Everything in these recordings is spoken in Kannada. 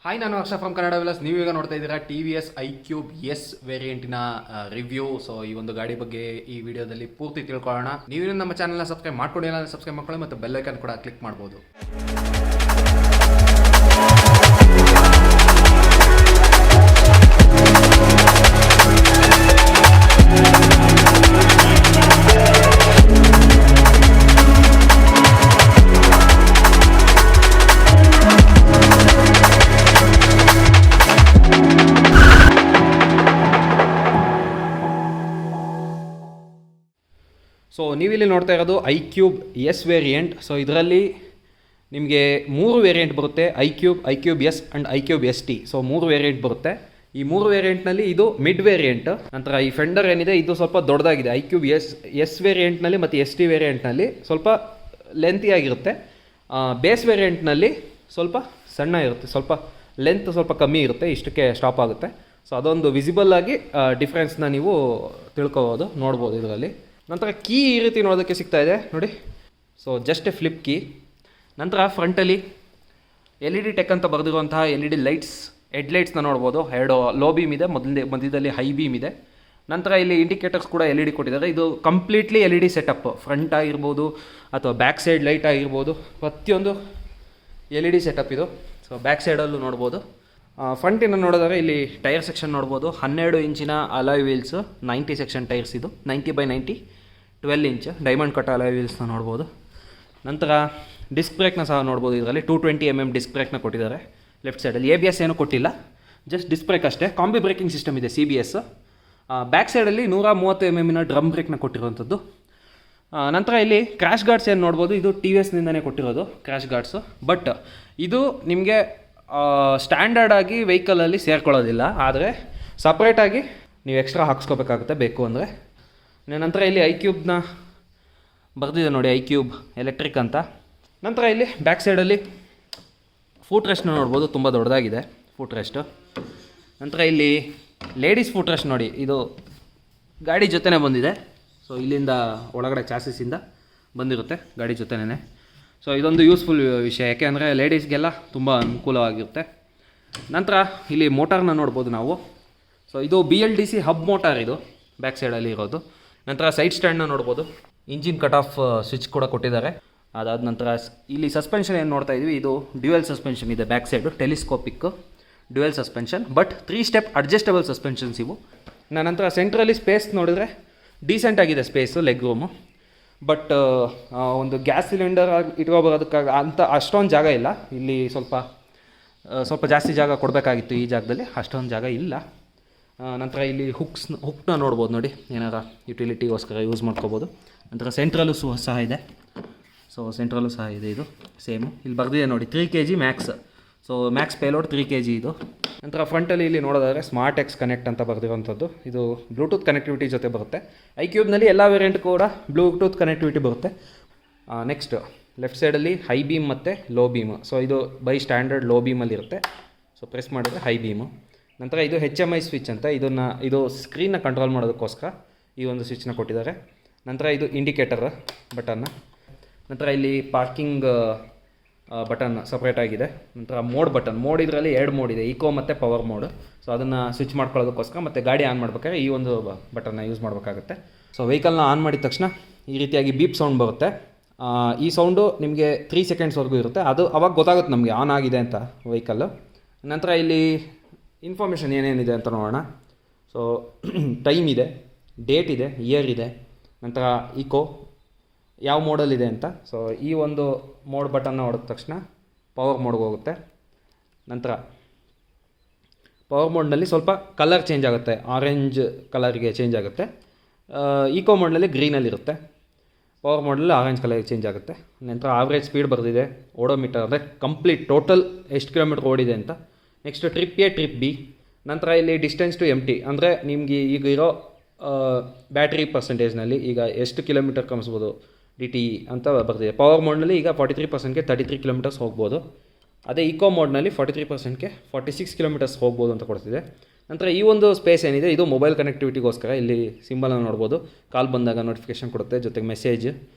ಹಾಯ್, ನಾನು ಹರ್ಷ ಫ್ರಮ್ ಕನ್ನಡ ವಿಲಾಸ್. ನೀವೀಗ ನೋಡ್ತಾ ಇದ್ದೀರಾ T V S iQube S ವೇರಿಯಂಟಿನ ರಿವ್ಯೂ. ಸೊ ಈ ಒಂದು ಗಾಡಿ ಬಗ್ಗೆ ಈ ವಿಡಿಯೋದಲ್ಲಿ ಪೂರ್ತಿ ತಿಳ್ಕೊಳ್ಳೋಣ. ನೀವು ನಮ್ಮ ಚಾನಲ್ನ ಸಬ್ಸ್ಕ್ರೈಬ್ ಮಾಡ್ಕೊಂಡಿಲ್ಲ ಅಂದರೆ ಸಬ್ಸ್ಕ್ರೈಬ್ ಮಾಡ್ಕೊಳ್ಳಿ ಮತ್ತು ಬೆಲ್ ಐಕಾನ್ ಕೂಡ ಕ್ಲಿಕ್ ಮಾಡ್ಬೋದು. ಸೊ ನೀವಿಲ್ಲಿ ನೋಡ್ತಾ ಇರೋದು iQube ಎಸ್ ವೇರಿಯಂಟ್. ಸೊ ಇದರಲ್ಲಿ ನಿಮಗೆ 3 ವೇರಿಯಂಟ್ ಬರುತ್ತೆ: iQube S and iQube ST. So 3 variant ಬರುತ್ತೆ. ಈ 3 ವೇರಿಯಂಟ್ನಲ್ಲಿ ಇದು ಮಿಡ್ ವೇರಿಯಂಟ್. ನಂತರ ಈ ಫೆಂಡರ್ ಏನಿದೆ ಇದು ಸ್ವಲ್ಪ ದೊಡ್ಡದಾಗಿದೆ. iQube ಎಸ್ ವೇರಿಯಂಟ್ನಲ್ಲಿ ಮತ್ತು ST ವೇರಿಯಂಟ್ನಲ್ಲಿ ಸ್ವಲ್ಪ ಲೆಂತಿಯಾಗಿರುತ್ತೆ. ಬೇಸ್ ವೇರಿಯಂಟ್ನಲ್ಲಿ ಸ್ವಲ್ಪ ಸಣ್ಣ ಇರುತ್ತೆ, ಸ್ವಲ್ಪ ಲೆಂತ್ ಸ್ವಲ್ಪ ಕಮ್ಮಿ ಇರುತ್ತೆ, ಇಷ್ಟಕ್ಕೆ ಸ್ಟಾಪ್ ಆಗುತ್ತೆ. ಸೊ ಅದೊಂದು ವಿಸಿಬಲ್ ಆಗಿ ಡಿಫ್ರೆನ್ಸ್ನ ನೀವು ನೋಡ್ಬೋದು ಇದರಲ್ಲಿ. ನಂತರ ಕೀ ಈ ರೀತಿ ನೋಡೋದಕ್ಕೆ ಸಿಗ್ತಾ ಇದೆ ನೋಡಿ. So just A flip key. ನಂತರ ಫ್ರಂಟಲ್ಲಿ LED ಟೆಕ್ ಅಂತ ಬರೆದಿರುವಂತಹ LED ಲೈಟ್ಸ್, ಹೆಡ್ಲೈಟ್ಸ್ನ ನೋಡ್ಬೋದು. ಎರಡು ಲೋ ಬೀಮ್ ಇದೆ, ಮಧ್ಯದಲ್ಲಿ ಹೈ ಬೀಮ್ ಇದೆ. ನಂತರ ಇಲ್ಲಿ ಇಂಡಿಕೇಟರ್ಸ್ ಕೂಡ LED ಕೊಟ್ಟಿದ್ದಾರೆ. ಇದು ಕಂಪ್ಲೀಟ್ಲಿ LED ಸೆಟಪ್. ಫ್ರಂಟ್ ಆಗಿರ್ಬೋದು ಅಥವಾ ಬ್ಯಾಕ್ ಸೈಡ್ ಲೈಟ್ ಆಗಿರ್ಬೋದು, ಪ್ರತಿಯೊಂದು LED ಸೆಟಪ್ ಇದು. ಸೊ ಬ್ಯಾಕ್ ಸೈಡಲ್ಲೂ ನೋಡ್ಬೋದು. ಫ್ರಂಟಿನ ನೋಡಿದ್ರೆ ಇಲ್ಲಿ ಟೈರ್ ಸೆಕ್ಷನ್ ನೋಡ್ಬೋದು. 12 ಇಂಚಿನ ಅಲಾಯ್ ವೀಲ್ಸು, 90 ಸೆಕ್ಷನ್ ಟೈರ್ಸ್. ಇದು 90x90 12 inch diamond cut alloy ವೀಲ್ಸ್ನ ನೋಡ್ಬೋದು. ನಂತರ ಡಿಸ್ಕ್ ಬ್ರೇಕ್ನ ಸಹ ನೋಡ್ಬೋದು. ಇದರಲ್ಲಿ 220mm ಡಿಸ್ಕ್ ಬ್ರೇಕ್ನ ಕೊಟ್ಟಿದ್ದಾರೆ ಲೆಫ್ಟ್ ಸೈಡಲ್ಲಿ. ABS ಏನೂ ಕೊಟ್ಟಿಲ್ಲ, ಜಸ್ಟ್ ಡಿಸ್ಕ್ ಬ್ರೇಕ್ ಅಷ್ಟೇ. ಕಾಂಬಿ ಬ್ರೇಕಿಂಗ್ ಸಿಸ್ಟಮ್ ಇದೆ, CBS. ಬ್ಯಾಕ್ ಸೈಡಲ್ಲಿ 130mm ಡ್ರಮ್ ಬ್ರೇಕ್ನ ಕೊಟ್ಟಿರುವಂಥದ್ದು. ನಂತರ ಇಲ್ಲಿ ಕ್ರ್ಯಾಶ್ ಗಾರ್ಡ್ಸ್ ಏನು ನೋಡ್ಬೋದು, ಇದು TVSನಿಂದನೇ ಕೊಟ್ಟಿರೋದು ಕ್ರ್ಯಾಶ್ ಗಾರ್ಡ್ಸು. ಬಟ್ ಇದು ನಿಮಗೆ ಸ್ಟ್ಯಾಂಡರ್ಡ್ ಆಗಿ ವೆಹಿಕಲಲ್ಲಿ ಸೇರ್ಕೊಳ್ಳೋದಿಲ್ಲ, ಆದರೆ ಸಪ್ರೇಟಾಗಿ ನೀವು ಎಕ್ಸ್ಟ್ರಾ ಹಾಕ್ಸ್ಕೋಬೇಕಾಗುತ್ತೆ ಬೇಕು ಅಂದರೆ. ನಂತರ ಇಲ್ಲಿ iQubeನ ಬರೆದಿದೆ ನೋಡಿ, iQube ಎಲೆಕ್ಟ್ರಿಕ್ ಅಂತ. ನಂತರ ಇಲ್ಲಿ ಬ್ಯಾಕ್ ಸೈಡಲ್ಲಿ ಫೂಟ್ ರೆಸ್ಟ್ನ ನೋಡ್ಬೋದು, ತುಂಬ ದೊಡ್ಡದಾಗಿದೆ ಫೂಟ್ ರೆಸ್ಟು. ನಂತರ ಇಲ್ಲಿ ಲೇಡೀಸ್ ಫೂಟ್ ರೆಸ್ಟ್ ನೋಡಿ, ಇದು ಗಾಡಿ ಜೊತೆನೇ ಬಂದಿದೆ. ಸೊ ಇಲ್ಲಿಂದ ಒಳಗಡೆ ಚಾಸಿಸಿಂದ ಬಂದಿರುತ್ತೆ ಗಾಡಿ ಜೊತೆನೇ. ಸೊ ಇದೊಂದು ಯೂಸ್ಫುಲ್ ವಿಷಯ, ಯಾಕೆಂದರೆ ಲೇಡೀಸ್ಗೆಲ್ಲ ತುಂಬ ಅನುಕೂಲವಾಗಿರುತ್ತೆ. ನಂತರ ಇಲ್ಲಿ ಮೋಟಾರ್ನ ನೋಡ್ಬೋದು ನಾವು. ಸೊ ಇದು BLDC ಹಬ್ ಮೋಟಾರ್, ಇದು ಬ್ಯಾಕ್ ಸೈಡಲ್ಲಿ ಇರೋದು. ನಂತರ ಸೈಡ್ ಸ್ಟ್ಯಾಂಡ್ನ ನೋಡ್ಬೋದು. ಇಂಜಿನ್ ಕಟ್ ಆಫ್ ಸ್ವಿಚ್ ಕೂಡ ಕೊಟ್ಟಿದ್ದಾರೆ. ಅದಾದ ನಂತರ ಇಲ್ಲಿ ಸಸ್ಪೆನ್ಷನ್ ಏನು ನೋಡ್ತಾ ಇದ್ವಿ, ಇದು ಡ್ಯುಯಲ್ ಸಸ್ಪೆನ್ಷನ್ ಇದೆ back side, telescopic dual suspension. But 3 step adjustable suspensions ಇವು. ನಂತರ ಸೆಂಟ್ರಲ್ಲಿ ಸ್ಪೇಸ್ ನೋಡಿದ್ರೆ ಡೀಸೆಂಟ್ ಆಗಿದೆ ಸ್ಪೇಸು, ಲೆಗ್ ರೂಮು. ಬಟ್ ಒಂದು ಗ್ಯಾಸ್ ಸಿಲಿಂಡರ್ ಇಟ್ಕೊಬರೋದಕ್ಕಾಗ ಅಂತ ಅಷ್ಟೊಂದು ಜಾಗ ಇಲ್ಲ ಇಲ್ಲಿ. ಸ್ವಲ್ಪ ಜಾಸ್ತಿ ಜಾಗ ಕೊಡಬೇಕಾಗಿತ್ತು ಈ ಜಾಗದಲ್ಲಿ, ಅಷ್ಟೊಂದು ಜಾಗ ಇಲ್ಲ. ನಂತರ ಇಲ್ಲಿ ಹುಕ್ನ ನೋಡ್ಬೋದು ನೋಡಿ, ಏನಾರ ಯುಟಿಲಿಟಿಗೋಸ್ಕರ ಯೂಸ್ ಮಾಡ್ಕೋಬೋದು. ನಂತರ ಸೆಂಟ್ರಲ್ಲೂ ಸಹ ಇದೆ. ಸೊ ಸೆಂಟ್ರಲ್ಲೂ ಸಹ ಇದೆ, ಇದು ಸೇಮು. ಇಲ್ಲಿ ಬರೆದಿದೆ ನೋಡಿ 3 kg Max. So Max payload 3 kg ಇದು. ನಂತರ ಫ್ರಂಟಲ್ಲಿ ಇಲ್ಲಿ ನೋಡೋದಾದರೆ ಸ್ಮಾರ್ಟ್ ಎಕ್ಸ್ ಕನೆಕ್ಟ್ ಅಂತ ಬರೆದಿರೋಂಥದ್ದು. ಇದು ಬ್ಲೂಟೂತ್ ಕನೆಕ್ಟಿವಿಟಿ ಜೊತೆ ಬರುತ್ತೆ. iQubeನಲ್ಲಿ ಎಲ್ಲ ವೇರಿಯಂಟ್ ಕೂಡ ಬ್ಲೂಟೂತ್ ಕನೆಕ್ಟಿವಿಟಿ ಬರುತ್ತೆ. ನೆಕ್ಸ್ಟ್ ಲೆಫ್ಟ್ ಸೈಡಲ್ಲಿ ಹೈ ಬೀಮ್ ಮತ್ತು ಲೋ ಬೀಮು. ಸೊ ಇದು ಬೈ ಸ್ಟ್ಯಾಂಡರ್ಡ್ ಲೋ ಬೀಮಲ್ಲಿ ಇರುತ್ತೆ. ಸೊ ಪ್ರೆಸ್ ಮಾಡಿದ್ರೆ ಹೈ ಬೀಮು. ನಂತರ ಇದು HMI ಸ್ವಿಚ್ ಅಂತ, ಇದು ಸ್ಕ್ರೀನ್ನ ಕಂಟ್ರೋಲ್ ಮಾಡೋದಕ್ಕೋಸ್ಕರ ಈ ಒಂದು ಸ್ವಿಚ್ನ ಕೊಟ್ಟಿದ್ದಾರೆ. ನಂತರ ಇದು ಇಂಡಿಕೇಟರ್ ಬಟನ್ನ. ನಂತರ ಇಲ್ಲಿ ಪಾರ್ಕಿಂಗ್ ಬಟನ್ ಸಪ್ರೇಟ್ ಆಗಿದೆ. ನಂತರ ಮೋಡ್ ಇದರಲ್ಲಿ 2 ಮೋಡ್ ಇದೆ, ಈಕೋ ಮತ್ತು ಪವರ್ ಮೋಡ್. ಸೊ ಅದನ್ನು ಸ್ವಿಚ್ ಮಾಡ್ಕೊಳ್ಳೋದಕ್ಕೋಸ್ಕರ ಮತ್ತು ಗಾಡಿ ಆನ್ ಮಾಡ್ಬೇಕಾದ್ರೆ ಈ ಒಂದು ಬಟನ್ನ ಯೂಸ್ ಮಾಡಬೇಕಾಗುತ್ತೆ. ಸೊ ವೆಹಿಕಲ್ನ ಆನ್ ಮಾಡಿದ ತಕ್ಷಣ ಈ ರೀತಿಯಾಗಿ ಬೀಪ್ ಸೌಂಡ್ ಬರುತ್ತೆ. ಈ ಸೌಂಡು ನಿಮಗೆ 3 ಸೆಕೆಂಡ್ಸ್ವರೆಗೂ ಇರುತ್ತೆ. ಅದು ಅವಾಗ ಗೊತ್ತಾಗುತ್ತೆ ನಮಗೆ ಆನ್ ಆಗಿದೆ ಅಂತ ವೆಹಿಕಲ್ಲು. ನಂತರ ಇಲ್ಲಿ ಇನ್ಫಾರ್ಮೇಷನ್ ಏನೇನಿದೆ ಅಂತ ನೋಡೋಣ. ಸೊ ಟೈಮ್ ಇದೆ, ಡೇಟ್ ಇದೆ, ಇಯರ್ ಇದೆ. ನಂತರ ಈಕೋ ಯಾವ ಮೋಡಲ್ಲಿದೆ ಅಂತ. ಸೊ ಈ ಒಂದು ಮೋಡ್ ಬಟನ್ನ ಹೊಡೆದ ತಕ್ಷಣ ಪವರ್ ಮೋಡ್ಗೆ ಹೋಗುತ್ತೆ. ನಂತರ ಪವರ್ ಮೋಡ್ನಲ್ಲಿ ಸ್ವಲ್ಪ ಕಲರ್ ಚೇಂಜ್ ಆಗುತ್ತೆ, ಆರೆಂಜ್ ಕಲರ್ಗೆ ಚೇಂಜ್ ಆಗುತ್ತೆ. ಈಕೋ ಮೋಡ್ನಲ್ಲಿ ಗ್ರೀನಲ್ಲಿರುತ್ತೆ, ಪವರ್ ಮೋಡಲ್ಲಿ ಆರೆಂಜ್ ಕಲರ್ಗೆ ಚೇಂಜ್ ಆಗುತ್ತೆ. ನಂತರ ಆವ್ರೇಜ್ ಸ್ಪೀಡ್ ಬರೆದಿದೆ, ಓಡೋಮೀಟರ್ ಅಂದರೆ ಕಂಪ್ಲೀಟ್ ಟೋಟಲ್ ಎಷ್ಟು ಕಿಲೋಮೀಟ್ರ್ ಓಡಿದೆ ಅಂತ. Next trip A, trip B. ನಂತರ ಇಲ್ಲಿ ಡಿಸ್ಟೆನ್ಸ್ ಟು ಎಂಟಿ, ಅಂದರೆ ನಿಮಗೆ ಈಗ ಇರೋ ಬ್ಯಾಟ್ರಿ ಪರ್ಸೆಂಟೇಜ್ನಲ್ಲಿ ಈಗ ಎಷ್ಟು ಕಿಲೋಮೀಟರ್ ಕಮಿಸ್ಬೋದು DTE ಅಂತ ಬರ್ತಿದೆ. ಪವರ್ ಮೋಡ್ನಲ್ಲಿ ಈಗ 43%ಗೆ 33 ಕಿಲೋಮೀಟರ್ಸ್ ಹೋಗ್ಬೋದು. ಅದೇ ಈಕೋ ಮೋಡ್ನಲ್ಲಿ 43%ಗೆ 46 ಕಿಲೋಮೀಟರ್ಸ್ ಹೋಗ್ಬೋದು ಅಂತ ಕೊಡ್ತಿದೆ. ನಂತರ ಈ ಒಂದು ಸ್ಪೇಸ್ ಏನಿದೆ ಇದು ಮೊಬೈಲ್ ಕನೆಕ್ಟಿವಿಟಿಗೋಸ್ಕರ. ಇಲ್ಲಿ ಸಿಂಬಲನ್ನು ನೋಡ್ಬೋದು, ಕಾಲ್ ಬಂದಾಗ ನೋಟಿಫಿಕೇಷನ್ ಕೊಡುತ್ತೆ, ಜೊತೆಗೆ message,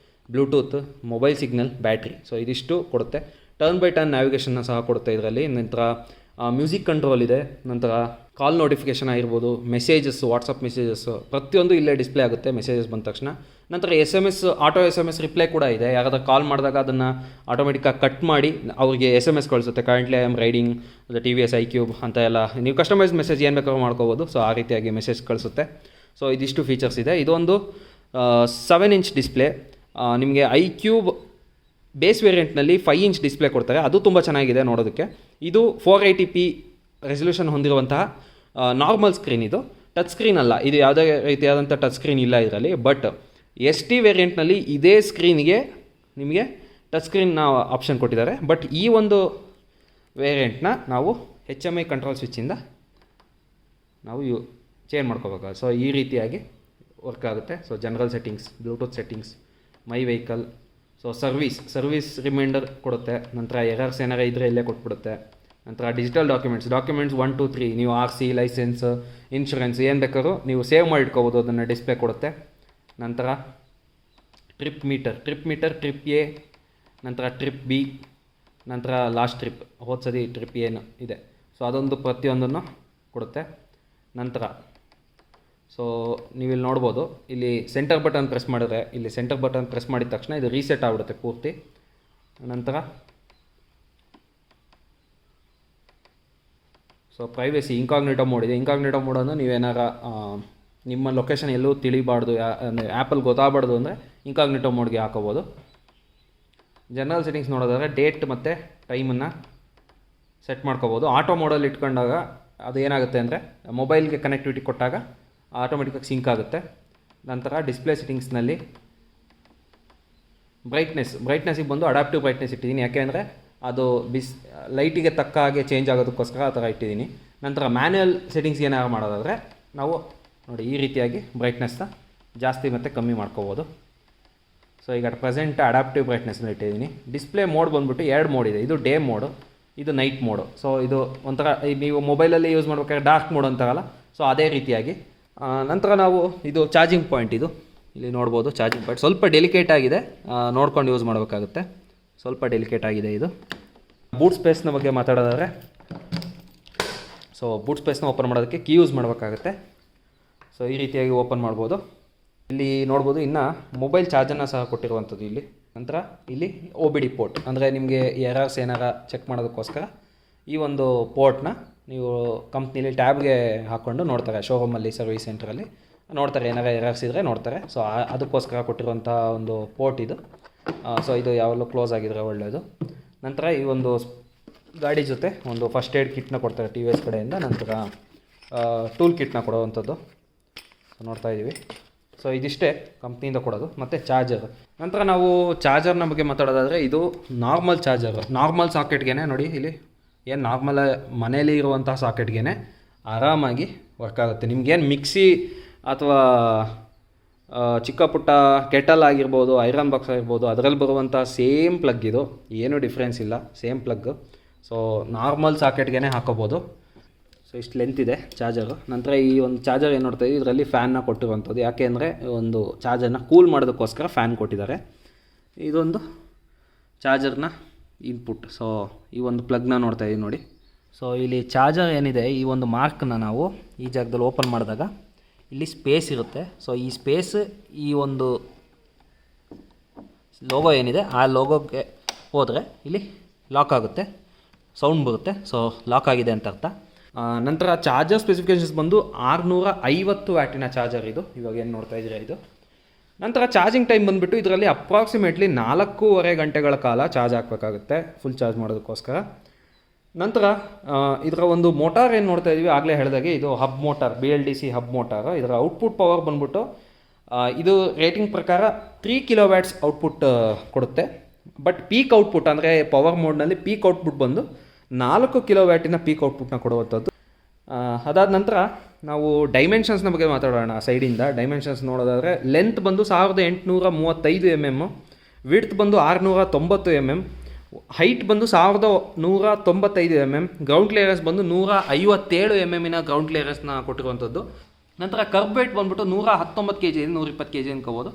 Bluetooth, mobile signal, battery. So ಇದಿಷ್ಟು ಕೊಡುತ್ತೆ. ಟರ್ನ್ ಬೈ ಟರ್ನ್ ನ್ಯಾವಿಗೇಷನ್ನ ಸಹ ಕೊಡುತ್ತೆ ಇದರಲ್ಲಿ. ನಂತರ ಮ್ಯೂಸಿಕ್ ಕಂಟ್ರೋಲ್ ಇದೆ, ನಂತರ ಕಾಲ್ ನೋಟಿಫಿಕೇಷನ್ ಆಗಿರ್ಬೋದು, ಮೆಸೇಜಸ್ಸು, ವಾಟ್ಸಪ್ ಮೆಸೇಜಸ್ಸು ಪ್ರತಿಯೊಂದು ಇಲ್ಲೇ ಡಿಸ್ಪ್ಲೇ ಆಗುತ್ತೆ ಮೆಸೇಜಸ್ ಬಂದ ತಕ್ಷಣ. ನಂತರ SMS ಆಟೋ SMS ರಿಪ್ಲೈ ಕೂಡ ಇದೆ. ಯಾರಾದ್ರೂ ಕಾಲ್ ಮಾಡಿದಾಗ ಅದನ್ನು ಆಟೋಮೆಟಿಕ್ಕಾಗಿ ಕಟ್ ಮಾಡಿ ಅವ್ರಿಗೆ SMS ಕಳಿಸುತ್ತೆ. Currently I am riding TVS iQube ಅಂತ ಎಲ್ಲ ನೀವು ಕಸ್ಟಮೈಸ್ ಮೆಸೇಜ್ ಏನು ಬೇಕಾದ್ರೂ ಮಾಡ್ಕೋಬೋದು. ಸೊ ಆ ರೀತಿಯಾಗಿ ಮೆಸೇಜ್ ಕಳಿಸುತ್ತೆ. ಸೊ ಇದಿಷ್ಟು ಫೀಚರ್ಸ್ ಇದೆ. ಇದೊಂದು 7 ಇಂಚ್ ಡಿಸ್ಪ್ಲೇ. ನಿಮಗೆ iQube ಬೇಸ್ ವೇರಿಯಂಟ್ನಲ್ಲಿ 5 ಇಂಚ್ ಡಿಸ್ಪ್ಲೇ ಕೊಡ್ತಾರೆ. ಅದು ತುಂಬ ಚೆನ್ನಾಗಿದೆ ನೋಡೋದಕ್ಕೆ. ಇದು 480p ರೆಸಲ್ಯೂಷನ್ ಹೊಂದಿರುವಂತಹ ನಾರ್ಮಲ್ ಸ್ಕ್ರೀನ್. ಇದು ಟಚ್ ಸ್ಕ್ರೀನ್ ಅಲ್ಲ, ಇದು ಯಾವುದೇ ರೀತಿಯಾದಂಥ ಟಚ್ ಸ್ಕ್ರೀನ್ ಇಲ್ಲ ಇದರಲ್ಲಿ. ಬಟ್ ST ವೇರಿಯಂಟ್ನಲ್ಲಿ ಇದೇ ಸ್ಕ್ರೀನ್ಗೆ ನಿಮಗೆ ಟಚ್ ಸ್ಕ್ರೀನ್ನ ಆಪ್ಷನ್ ಕೊಟ್ಟಿದ್ದಾರೆ. ಬಟ್ ಈ ಒಂದು ವೇರಿಯಂಟ್ನ ನಾವು HMI ಕಂಟ್ರೋಲ್ ಸ್ವಿಚ್ಚಿಂದ ನಾವು ಚೇಂಜ್ ಮಾಡ್ಕೋಬೇಕು. ಸೊ ಈ ರೀತಿಯಾಗಿ ವರ್ಕ್ ಆಗುತ್ತೆ. So general settings, Bluetooth settings, my vehicle, so service reminder ಕೊಡುತ್ತೆ. ನಂತರ ಎರರ್ಸ್ ಏನಾರ ಇದ್ದರೆ ಇಲ್ಲೇ ಕೊಟ್ಬಿಡುತ್ತೆ. ನಂತರ ಡಿಜಿಟಲ್ ಡಾಕ್ಯುಮೆಂಟ್ಸ್ 1 2 3 ನೀವು RC, ಲೈಸೆನ್ಸ್, ಇನ್ಶೂರೆನ್ಸ್ ಏನು ಬೇಕಾದ್ರೂ ನೀವು ಸೇವ್ ಮಾಡಿ ಇಟ್ಕೋಬೋದು, ಅದನ್ನು ಡಿಸ್ಪ್ಲೇ ಕೊಡುತ್ತೆ. ನಂತರ ಟ್ರಿಪ್ ಮೀಟರ್, ಟ್ರಿಪ್ A, ನಂತರ ಟ್ರಿಪ್ B, ನಂತರ ಲಾಸ್ಟ್ ಟ್ರಿಪ್, ಹೋದ ಸರಿ ಟ್ರಿಪ್ ಏನು ಇದೆ ಸೊ ಅದೊಂದು ಪ್ರತಿಯೊಂದನ್ನು ಕೊಡುತ್ತೆ. ನಂತರ ಸೊ ನೀವಿಲ್ಲಿ ನೋಡ್ಬೋದು, ಇಲ್ಲಿ ಸೆಂಟರ್ ಬಟನ್ ಪ್ರೆಸ್ ಮಾಡಿದ್ರೆ, ಇಲ್ಲಿ ಸೆಂಟರ್ ಬಟನ್ ಪ್ರೆಸ್ ಮಾಡಿದ ತಕ್ಷಣ ಇದು ರೀಸೆಟ್ ಆಗಿಬಿಡುತ್ತೆ ಪೂರ್ತಿ. ನಂತರ ಸೊ ಪ್ರೈವೇಸಿ ಇಂಕಾಗ್ನಿಟೋ ಮೋಡ್ ಇದೆ. ಇಂಕಾಗ್ನಿಟೋ ಮೋಡನ್ನು ನೀವೇನಾರ ನಿಮ್ಮ ಲೊಕೇಶನ್ ಎಲ್ಲೂ ತಿಳಿಬಾರ್ದು, ಆ್ಯಪಲ್ಲಿ ಗೊತ್ತಾಗಬಾರ್ದು ಅಂದರೆ ಇಂಕಾಗ್ನಿಟೋ ಮೋಡ್ಗೆ ಹಾಕೋಬೋದು. ಜನರಲ್ ಸೆಟ್ಟಿಂಗ್ಸ್ ನೋಡೋದಾದರೆ ಡೇಟ್ ಮತ್ತು ಟೈಮನ್ನು ಸೆಟ್ ಮಾಡ್ಕೋಬೋದು. ಆಟೋ ಮೋಡಲ್ಲಿ ಇಟ್ಕೊಂಡಾಗ ಅದು ಏನಾಗುತ್ತೆ ಅಂದರೆ ಮೊಬೈಲ್ಗೆ ಕನೆಕ್ಟಿವಿಟಿ ಕೊಟ್ಟಾಗ ಆಟೋಮೆಟಿಕ್ಕಾಗಿ ಸಿಂಕ್ ಆಗುತ್ತೆ. ನಂತರ ಡಿಸ್ಪ್ಲೇ ಸೆಟ್ಟಿಂಗ್ಸ್ನಲ್ಲಿ ಬ್ರೈಟ್ನೆಸ್ಸಿಗೆ ಬಂದು ಅಡಾಪ್ಟಿವ್ ಬ್ರೈಟ್ನೆಸ್ ಇಟ್ಟಿದ್ದೀನಿ. ಯಾಕೆಂದರೆ ಅದು ಲೈಟಿಗೆ ತಕ್ಕ ಹಾಗೆ ಚೇಂಜ್ ಆಗೋದಕ್ಕೋಸ್ಕರ ಆ ಥರ ಇಟ್ಟಿದ್ದೀನಿ. ನಂತರ ಮ್ಯಾನ್ಯಲ್ ಸೆಟ್ಟಿಂಗ್ಸ್ ಏನಾದ್ರು ಮಾಡೋದಾದರೆ ನಾವು ನೋಡಿ ಈ ರೀತಿಯಾಗಿ ಬ್ರೈಟ್ನೆಸ್ನ ಜಾಸ್ತಿ ಮತ್ತು ಕಮ್ಮಿ ಮಾಡ್ಕೋಬೋದು. ಸೊ ಈಗ ಪ್ರೆಸೆಂಟ್ ಅಡಾಪ್ಟಿವ್ ಬ್ರೈಟ್ನೆಸ್ನ ಇಟ್ಟಿದ್ದೀನಿ. ಡಿಸ್ಪ್ಲೇ ಮೋಡ್ ಬಂದುಬಿಟ್ಟು 2 ಮೋಡ್ ಇದೆ. ಇದು ಡೇ ಮೋಡು, ಇದು ನೈಟ್ ಮೋಡು. ಸೊ ಇದು ಒಂಥರ ನೀವು ಮೊಬೈಲಲ್ಲಿ ಯೂಸ್ ಮಾಡ್ಬೇಕಾದ್ರೆ ಡಾರ್ಕ್ ಮೋಡ್ ಅಂತಾರಲ್ಲ, ಸೊ ಅದೇ ರೀತಿಯಾಗಿ. ನಂತರ ನಾವು ಇದು ಚಾರ್ಜಿಂಗ್ ಪಾಯಿಂಟ್, ಇದು ಇಲ್ಲಿ ನೋಡ್ಬೋದು ಚಾರ್ಜಿಂಗ್ ಪಾಯಿಂಟ್ ಸ್ವಲ್ಪ ಡೆಲಿಕೇಟ್ ಆಗಿದೆ, ನೋಡ್ಕೊಂಡು ಯೂಸ್ ಮಾಡಬೇಕಾಗುತ್ತೆ. ಸ್ವಲ್ಪ ಡೆಲಿಕೇಟ್ ಆಗಿದೆ ಇದು. ಬೂಟ್ ಸ್ಪೇಸ್ನ ಬಗ್ಗೆ ಮಾತಾಡೋದಾದರೆ ಸೊ ಬೂಟ್ ಸ್ಪೇಸ್ನ ಓಪನ್ ಮಾಡೋದಕ್ಕೆ ಕೀ ಯೂಸ್ ಮಾಡಬೇಕಾಗುತ್ತೆ. ಸೊ ಈ ರೀತಿಯಾಗಿ ಓಪನ್ ಮಾಡ್ಬೋದು. ಇಲ್ಲಿ ನೋಡ್ಬೋದು ಇನ್ನು ಮೊಬೈಲ್ ಚಾರ್ಜನ್ನು ಸಹ ಕೊಟ್ಟಿರುವಂಥದ್ದು ಇಲ್ಲಿ. ನಂತರ ಇಲ್ಲಿ OBD ಪೋರ್ಟ್, ಅಂದರೆ ನಿಮಗೆ ಎರರ್ಸ್ ಏನಾರ ಚೆಕ್ ಮಾಡೋದಕ್ಕೋಸ್ಕರ ಈ ಒಂದು ಪೋರ್ಟ್ನ ನೀವು ಕಂಪ್ನೀಲಿ ಟ್ಯಾಬ್ಗೆ ಹಾಕ್ಕೊಂಡು ನೋಡ್ತಾರೆ. ಶೋರೂಮಲ್ಲಿ, ಸರ್ವಿಸ್ ಸೆಂಟ್ರಲ್ಲಿ ನೋಡ್ತಾರೆ, ಏನಾರ ಎರರ್ಸ್ ಇದ್ದರೆ ನೋಡ್ತಾರೆ. ಸೊ ಅದಕ್ಕೋಸ್ಕರ ಕೊಟ್ಟಿರುವಂಥ ಒಂದು ಪೋರ್ಟ್ ಇದು. ಸೊ ಇದು ಯಾವಾಗಲೂ ಕ್ಲೋಸ್ ಆಗಿದ್ರೆ ಒಳ್ಳೆಯದು. ನಂತರ ಈ ಒಂದು ಗಾಡಿ ಜೊತೆ ಒಂದು ಫಸ್ಟ್ ಏಡ್ ಕಿಟ್ನ ಕೊಡ್ತಾರೆ TVS ಕಡೆಯಿಂದ. ನಂತರ ಟೂಲ್ ಕಿಟ್ನ ಕೊಡುವಂಥದ್ದು ನೋಡ್ತಾ ಇದ್ದೀವಿ. ಸೊ ಇದಿಷ್ಟೇ ಕಂಪ್ನಿಯಿಂದ ಕೊಡೋದು. ಮತ್ತು ಚಾರ್ಜರ್. ನಂತರ ನಾವು ಚಾರ್ಜರ್ನ ಬಗ್ಗೆ ಮಾತಾಡೋದಾದರೆ ಇದು ನಾರ್ಮಲ್ ಚಾರ್ಜರ್, ನಾರ್ಮಲ್ ಸಾಕೆಟ್ಗೆ ನೋಡಿ ಇಲ್ಲಿ ಏನು ನಾರ್ಮಲ್ ಮನೇಲಿ ಇರುವಂತಹ ಸಾಕೆಟ್ಗೆ ಆರಾಮಾಗಿ ವರ್ಕ್ ಆಗುತ್ತೆ. ನಿಮ್ಗೇನು ಮಿಕ್ಸಿ ಅಥವಾ ಚಿಕ್ಕ ಪುಟ್ಟ ಕೆಟಲ್ ಆಗಿರ್ಬೋದು, ಐರನ್ ಬಾಕ್ಸ್ ಆಗಿರ್ಬೋದು, ಅದರಲ್ಲಿ ಬರುವಂಥ ಸೇಮ್ ಪ್ಲಗ್ ಇದು, ಏನೂ ಡಿಫ್ರೆನ್ಸ್ ಇಲ್ಲ, ಸೇಮ್ ಪ್ಲಗ್ಗು. ಸೊ ನಾರ್ಮಲ್ ಸಾಕೆಟ್ಗೆ ಹಾಕೋಬೋದು. ಸೊ ಇಷ್ಟು ಲೆಂತ್ ಇದೆ ಚಾರ್ಜರು. ನಂತರ ಈ ಒಂದು ಚಾರ್ಜರ್ ಏನು ನೋಡ್ತಾ ಇದ್ದೀವಿ, ಇದರಲ್ಲಿ ಫ್ಯಾನ್ನ ಕೊಟ್ಟಿರುವಂಥದ್ದು. ಯಾಕೆ ಅಂದರೆ ಒಂದು ಚಾರ್ಜರ್ನ ಕೂಲ್ ಮಾಡೋದಕ್ಕೋಸ್ಕರ ಫ್ಯಾನ್ ಕೊಟ್ಟಿದ್ದಾರೆ. ಇದೊಂದು ಚಾರ್ಜರ್ನ ಇನ್ಪುಟ್. ಸೊ ಈ ಒಂದು ಪ್ಲಗ್ನ ನೋಡ್ತಾ ಇದ್ದೀವಿ ನೋಡಿ. ಸೊ ಇಲ್ಲಿ ಚಾರ್ಜರ್ ಏನಿದೆ, ಈ ಒಂದು ಮಾರ್ಕ್ನ ನಾವು ಈ ಜಾಗದಲ್ಲಿ ಓಪನ್ ಮಾಡಿದಾಗ ಇಲ್ಲಿ ಸ್ಪೇಸ್ ಇರುತ್ತೆ. ಸೊ ಈ ಸ್ಪೇಸ್ ಈ ಒಂದು ಲೋಗೋ ಏನಿದೆ ಆ ಲೋಗೋಗೆ ಹೋದರೆ ಇಲ್ಲಿ ಲಾಕ್ ಆಗುತ್ತೆ, ಸೌಂಡ್ ಬರುತ್ತೆ. ಸೊ ಲಾಕ್ ಆಗಿದೆ ಅಂತ ಅರ್ಥ. ನಂತರ ಚಾರ್ಜರ್ ಸ್ಪೆಸಿಫಿಕೇಷನ್ಸ್ ಬಂದು 650 ವ್ಯಾಟಿನ ಚಾರ್ಜರ್ ಇದು, ಇವಾಗ ಏನು ನೋಡ್ತಾ ಇದ್ದೀರಾ ಇದು. ನಂತರ ಚಾರ್ಜಿಂಗ್ ಟೈಮ್ ಬಂದುಬಿಟ್ಟು ಇದರಲ್ಲಿ ಅಪ್ರಾಕ್ಸಿಮೇಟ್ಲಿ 4.5 ಗಂಟೆಗಳ ಕಾಲ ಚಾರ್ಜ್ ಹಾಕಬೇಕಾಗುತ್ತೆ ಫುಲ್ ಚಾರ್ಜ್ ಮಾಡೋದಕ್ಕೋಸ್ಕರ. ನಂತರ ಇದರ ಒಂದು ಮೋಟಾರ್ ಏನು ನೋಡ್ತಾ ಇದ್ದೀವಿ, ಆಗಲೇ ಹೇಳಿದಾಗೆ ಇದು hub motor, BLDC hub motor. ಇದರ ಔಟ್ಪುಟ್ ಪವರ್ ಬಂದ್ಬಿಟ್ಟು ಇದು ರೇಟಿಂಗ್ ಪ್ರಕಾರ 3 ಕಿಲೋವ್ಯಾಟ್ಸ್ ಔಟ್ಪುಟ್ ಕೊಡುತ್ತೆ. ಬಟ್ ಪೀಕ್ ಔಟ್ಪುಟ್ ಅಂದರೆ ಪವರ್ ಮೋಡ್ನಲ್ಲಿ ಪೀಕ್ ಔಟ್ಪುಟ್ ಬಂದು 4 ಕಿಲೋವ್ಯಾಟಿನ ಪೀಕ್ ಔಟ್ಪುಟ್ನ ಕೊಡುವಂಥದ್ದು. ಅದಾದ ನಂತರ ನಾವು ಡೈಮೆನ್ಷನ್ಸ್ನ ಬಗ್ಗೆ ಮಾತಾಡೋಣ. ಸೈಡಿಂದ ಡೈಮೆನ್ಷನ್ಸ್ ನೋಡೋದಾದರೆ ಲೆಂತ್ ಬಂದು 1835 mm, ವಿಡ್ತ್ ಬಂದು 690 mm, ಹೈಟ್ ಬಂದು 1195 mm, ಗ್ರೌಂಡ್ ಕ್ಲಿಯರೆನ್ಸ್ ಬಂದು 157 mm ಗ್ರೌಂಡ್ ಕ್ಲಿಯರೆನ್ಸ್ನ ಕೊಟ್ಟಿರುವಂಥದ್ದು. ನಂತರ ಕರ್ಬ್ ವೇಟ್ ಬಂದ್ಬಿಟ್ಟು 119 kg 120 kg ಅನ್ಕೋಬೋದು.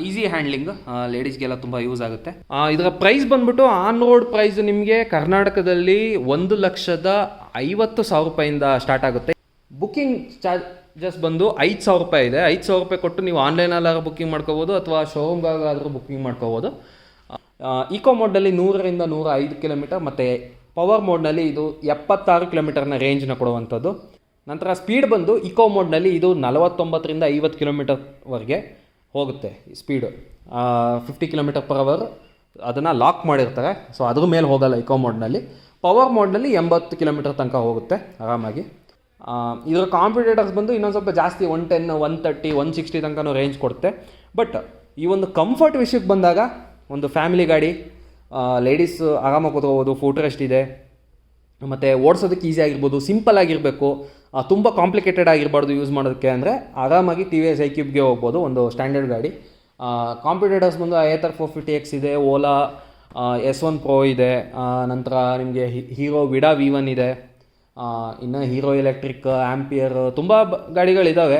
ಈಸಿ ಹ್ಯಾಂಡ್ಲಿಂಗ್, ಲೇಡೀಸ್ಗೆಲ್ಲ ತುಂಬ ಯೂಸ್ ಆಗುತ್ತೆ. ಇದರ ಪ್ರೈಸ್ ಬಂದ್ಬಿಟ್ಟು ಆನ್ ರೋಡ್ ಪ್ರೈಸ್ ನಿಮಗೆ ಕರ್ನಾಟಕದಲ್ಲಿ 1,50,000 ರೂಪಾಯಿಂದ ಸ್ಟಾರ್ಟ್ ಆಗುತ್ತೆ. ಬುಕ್ಕಿಂಗ್ ಚಾರ್ಜಸ್ ಬಂದು 5,000 ರೂಪಾಯಿ ಇದೆ. 5,000 ರೂಪಾಯಿ ಕೊಟ್ಟು ನೀವು ಆನ್ಲೈನಲ್ಲಾದ್ರೂ ಬುಕ್ಕಿಂಗ್ ಮಾಡ್ಕೋಬೋದು ಅಥವಾ ಶೋರೂಮ್ಗಾದ್ರೂ ಬುಕ್ಕಿಂಗ್ ಮಾಡ್ಕೋಬೋದು. ಈಕೋ ಮೋಡ್ನಲ್ಲಿ 100ರಿಂದ 105 ಕಿಲೋಮೀಟರ್ ಮತ್ತು ಪವರ್ ಮೋಡ್ನಲ್ಲಿ ಇದು 76 ಕಿಲೋಮೀಟರ್ನ ರೇಂಜ್ನ ಕೊಡುವಂಥದ್ದು. ನಂತರ ಸ್ಪೀಡ್ ಬಂದು ಇಕೋ ಮೋಡ್ನಲ್ಲಿ ಇದು 49ರಿಂದ 50 ಕಿಲೋಮೀಟರ್ವರೆಗೆ ಹೋಗುತ್ತೆ ಸ್ಪೀಡು. 50 km/h ಅದನ್ನು ಲಾಕ್ ಮಾಡಿರ್ತಾರೆ, ಸೊ ಅದ್ರ ಮೇಲೆ ಹೋಗಲ್ಲ ಇಕೋ ಮೋಡ್ನಲ್ಲಿ. ಪವರ್ ಮೋಡ್ನಲ್ಲಿ 80 ಕಿಲೋಮೀಟರ್ ತನಕ ಹೋಗುತ್ತೆ ಆರಾಮಾಗಿ. ಇದರ ಕಾಂಪಿಟೇಟರ್ಸ್ ಬಂದು ಇನ್ನೊಂದು ಸ್ವಲ್ಪ ಜಾಸ್ತಿ 110, 130, 160 ತನಕ ರೇಂಜ್ ಕೊಡುತ್ತೆ. ಬಟ್ ಈ ಒಂದು ಕಂಫರ್ಟ್ ವಿಷಯಕ್ಕೆ ಬಂದಾಗ ಒಂದು ಫ್ಯಾಮಿಲಿ ಗಾಡಿ, ಲೇಡೀಸ್ ಆರಾಮಾಗಿ ಕೂತ್ಕೋಬೋದು, ಫುಟ್ ರೆಸ್ಟ್ ಇದೆ, ಮತ್ತು ಓಡಿಸೋದಕ್ಕೆ ಈಸಿ ಆಗಿರ್ಬೋದು, ಸಿಂಪಲ್ ಆಗಿರಬೇಕು, ತುಂಬ ಕಾಂಪ್ಲಿಕೇಟೆಡ್ ಆಗಿರಬಾರ್ದು ಯೂಸ್ ಮಾಡೋದಕ್ಕೆ ಅಂದರೆ ಆರಾಮಾಗಿ TVS iQube ಹೋಗ್ಬೋದು, ಒಂದು ಸ್ಟ್ಯಾಂಡರ್ಡ್ ಗಾಡಿ. ಕಾಂಪಿಟೇಟರ್ಸ್ ಬಂದು Ather 450X ಇದೆ, ಓಲಾ S1 Pro ಇದೆ, ನಂತರ ನಿಮಗೆ ಹೀರೋ ವಿಡಾ V1 ಇದೆ, ಇನ್ನು ಹೀರೋ ಎಲೆಕ್ಟ್ರಿಕ್, ಆಂಪಿಯರ್, ತುಂಬ ಗಾಡಿಗಳಿದ್ದಾವೆ.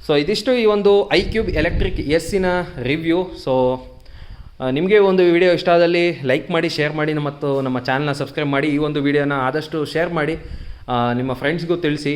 ಸೊ ಇದಿಷ್ಟು ಈ ಒಂದು iQube ಎಲೆಕ್ಟ್ರಿಕ್ ಎಸ್ಸಿನ ರಿವ್ಯೂ. ಸೊ ನಿಮಗೆ ಒಂದು ವಿಡಿಯೋ ಇಷ್ಟ ಆದಲ್ಲಿ ಲೈಕ್ ಮಾಡಿ, ಶೇರ್ ಮಾಡಿ ಮತ್ತು ನಮ್ಮ ಚಾನಲ್ನ ಸಬ್ಸ್ಕ್ರೈಬ್ ಮಾಡಿ. ಈ ಒಂದು ವಿಡಿಯೋನ ಆದಷ್ಟು ಶೇರ್ ಮಾಡಿ, ನಿಮ್ಮ ಫ್ರೆಂಡ್ಸ್ಗೂ ತಿಳಿಸಿ.